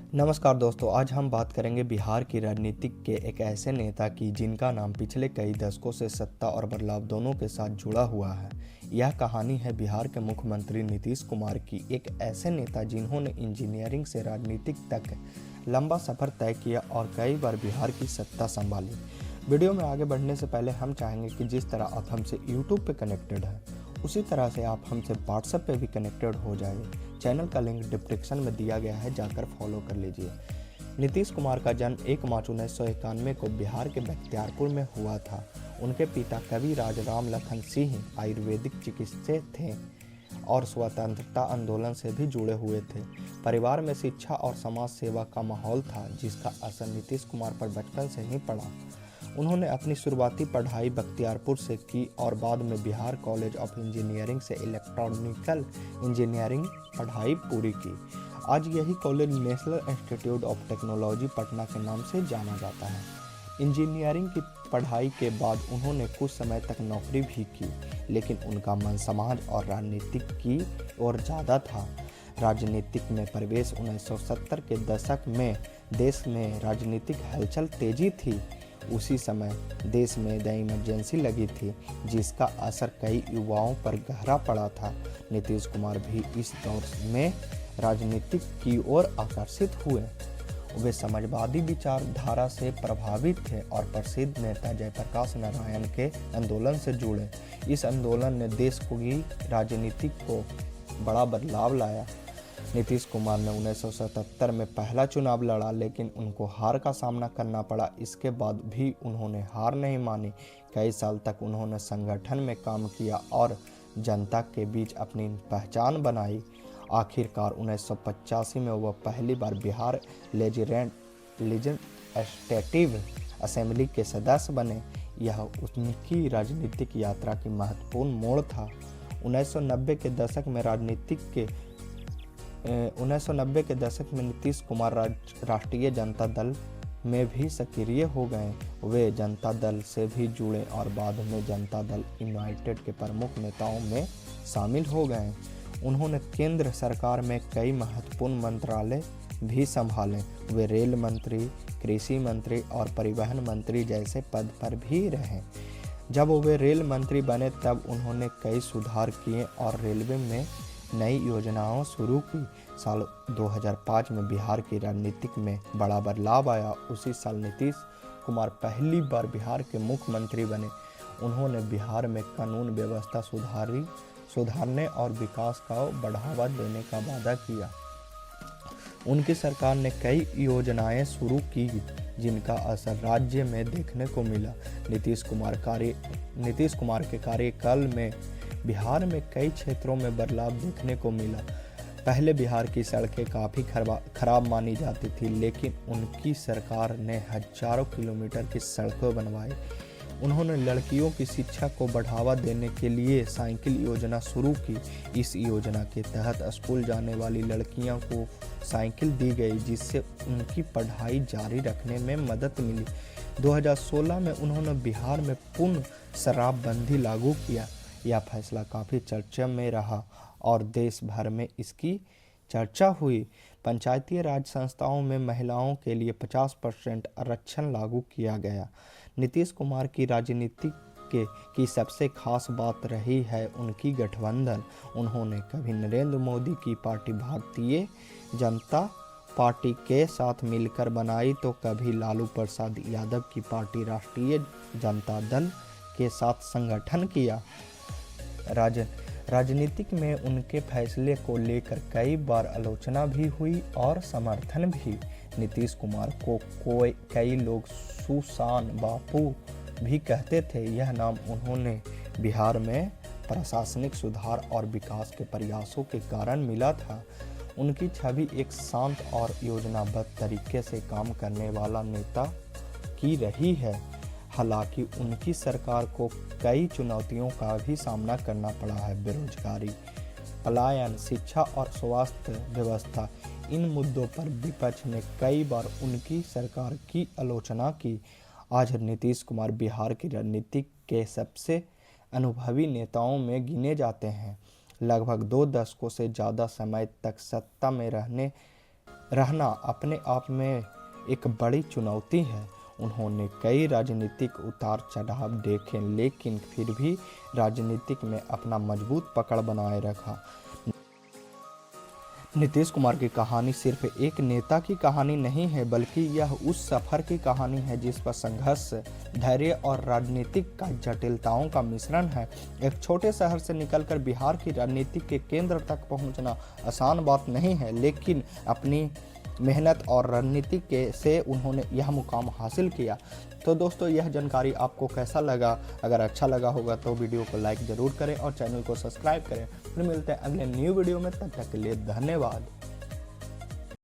नमस्कार दोस्तों, आज हम बात करेंगे बिहार की राजनीति के एक ऐसे नेता की जिनका नाम पिछले कई दशकों से सत्ता और बदलाव दोनों के साथ जुड़ा हुआ है। यह कहानी है बिहार के मुख्यमंत्री नीतीश कुमार की, एक ऐसे नेता जिन्होंने इंजीनियरिंग से राजनीतिक तक लंबा सफर तय किया और कई बार बिहार की सत्ता संभाली। वीडियो में आगे बढ़ने से पहले हम चाहेंगे कि जिस तरह आप हमसे यूट्यूब पे कनेक्टेड हैं, उसी तरह से आप हमसे व्हाट्सएप पे भी कनेक्टेड हो जाइए। चैनल का लिंक डिस्क्रिप्शन में दिया गया है, जाकर फॉलो कर लीजिए। नीतीश कुमार का जन्म 1 मार्च 1991 को बिहार के बख्तियारपुर में हुआ था। उनके पिता कवि राज राम लखन सिंह आयुर्वेदिक चिकित्सक थे और स्वतंत्रता आंदोलन से भी जुड़े हुए थे। परिवार में शिक्षा और समाज सेवा का माहौल था, जिसका असर नीतीश कुमार पर बचपन से ही पड़ा। उन्होंने अपनी शुरुआती पढ़ाई बख्तियारपुर से की और बाद में बिहार कॉलेज ऑफ इंजीनियरिंग से इलेक्ट्रॉनिकल इंजीनियरिंग पढ़ाई पूरी की। आज यही college national institute of technology Patna के नाम से जाना जाता है। इंजीनियरिंग की पढ़ाई के बाद उन्होंने कुछ समय तक नौकरी भी की, लेकिन उनका मन समाज और राजनीति की ओर ज़्यादा था। राजनीतिक में प्रवेश 1970 के दशक में देश में राजनीतिक हलचल तेजी थी। उसी समय देश में द इमरजेंसी लगी थी, जिसका असर कई युवाओं पर गहरा पड़ा था। नीतीश कुमार भी इस दौर में राजनीति की ओर आकर्षित हुए। वे समाजवादी विचारधारा से प्रभावित थे और प्रसिद्ध नेता जयप्रकाश नारायण के आंदोलन से जुड़े। इस आंदोलन ने देश की राजनीति को बड़ा बदलाव लाया। नीतीश कुमार ने 1977 में पहला चुनाव लड़ा, लेकिन उनको हार का सामना करना पड़ा। इसके बाद भी उन्होंने हार नहीं मानी। कई साल तक उन्होंने संगठन में काम किया और जनता के बीच अपनी पहचान बनाई। आखिरकार 1985 में वह पहली बार बिहार लेजिस्लेटिव असेंबली के सदस्य बने। यह उनकी राजनीतिक यात्रा की महत्वपूर्ण मोड़ था। 1990 के दशक में नीतीश कुमार राष्ट्रीय जनता दल में भी सक्रिय हो गए। वे जनता दल से भी जुड़े और बाद में जनता दल यूनाइटेड के प्रमुख नेताओं में शामिल हो गए। उन्होंने केंद्र सरकार में कई महत्वपूर्ण मंत्रालय भी संभाले। वे रेल मंत्री, कृषि मंत्री और परिवहन मंत्री जैसे पद पर भी रहे। जब वे रेल मंत्री बने तब उन्होंने कई सुधार किए और रेलवे में नई योजनाओं शुरू की। साल 2005 में बिहार की राजनीति में बड़ा बदलाव आया। उसी साल नीतीश कुमार पहली बार बिहार के मुख्यमंत्री बने। उन्होंने बिहार में कानून व्यवस्था सुधारने और विकास को बढ़ावा देने का वादा किया। उनकी सरकार ने कई योजनाएं शुरू की, जिनका असर राज्य में देखने को मिला। नीतीश कुमार के कार्यकाल में बिहार में कई क्षेत्रों में बदलाव देखने को मिला। पहले बिहार की सड़कें काफ़ी खराब मानी जाती थी, लेकिन उनकी सरकार ने हजारों किलोमीटर की सड़कें बनवाई। उन्होंने लड़कियों की शिक्षा को बढ़ावा देने के लिए साइकिल योजना शुरू की। इस योजना के तहत स्कूल जाने वाली लड़कियों को साइकिल दी गई, जिससे उनकी पढ़ाई जारी रखने में मदद मिली। 2016 में उन्होंने बिहार में पूर्ण शराबबंदी लागू किया। यह फैसला काफ़ी चर्चा में रहा और देश भर में इसकी चर्चा हुई। पंचायती राज संस्थाओं में महिलाओं के लिए 50% आरक्षण लागू किया गया। नीतीश कुमार की राजनीति की सबसे खास बात रही है उनकी गठबंधन। उन्होंने कभी नरेंद्र मोदी की पार्टी भारतीय जनता पार्टी के साथ मिलकर बनाई, तो कभी लालू प्रसाद यादव की पार्टी राष्ट्रीय जनता दल के साथ संगठन किया। राजनीतिक में उनके फैसले को लेकर कई बार आलोचना भी हुई और समर्थन भी। नीतीश कुमार को कई लोग सुशान बापू भी कहते थे। यह नाम उन्होंने बिहार में प्रशासनिक सुधार और विकास के प्रयासों के कारण मिला था। उनकी छवि एक शांत और योजनाबद्ध तरीके से काम करने वाला नेता की रही है। हालांकि उनकी सरकार को कई चुनौतियों का भी सामना करना पड़ा है। बेरोजगारी, पलायन, शिक्षा और स्वास्थ्य व्यवस्था, इन मुद्दों पर विपक्ष ने कई बार उनकी सरकार की आलोचना की। आज नीतीश कुमार बिहार की राजनीति के सबसे अनुभवी नेताओं में गिने जाते हैं। लगभग 2 दशकों से ज़्यादा समय तक सत्ता में रहने रहना अपने आप में एक बड़ी चुनौती है। उन्होंने कई राजनीतिक उतार चढ़ाव देखे, लेकिन फिर भी राजनीतिक में अपना मजबूत पकड़ बनाए रखा। नीतीश कुमार की कहानी सिर्फ एक नेता की कहानी नहीं है, बल्कि यह उस सफर की कहानी है जिस पर संघर्ष, धैर्य और राजनीतिक का जटिलताओं का मिश्रण है। एक छोटे शहर से निकलकर बिहार की राजनीति के केंद्र तक पहुंचना आसान बात नहीं है, लेकिन अपनी मेहनत और रणनीति के से उन्होंने यह मुकाम हासिल किया। तो दोस्तों, यह जानकारी आपको कैसा लगा? अगर अच्छा लगा होगा तो वीडियो को लाइक ज़रूर करें और चैनल को सब्सक्राइब करें। फिर मिलते हैं अगले न्यू वीडियो में, तब तक के लिए धन्यवाद।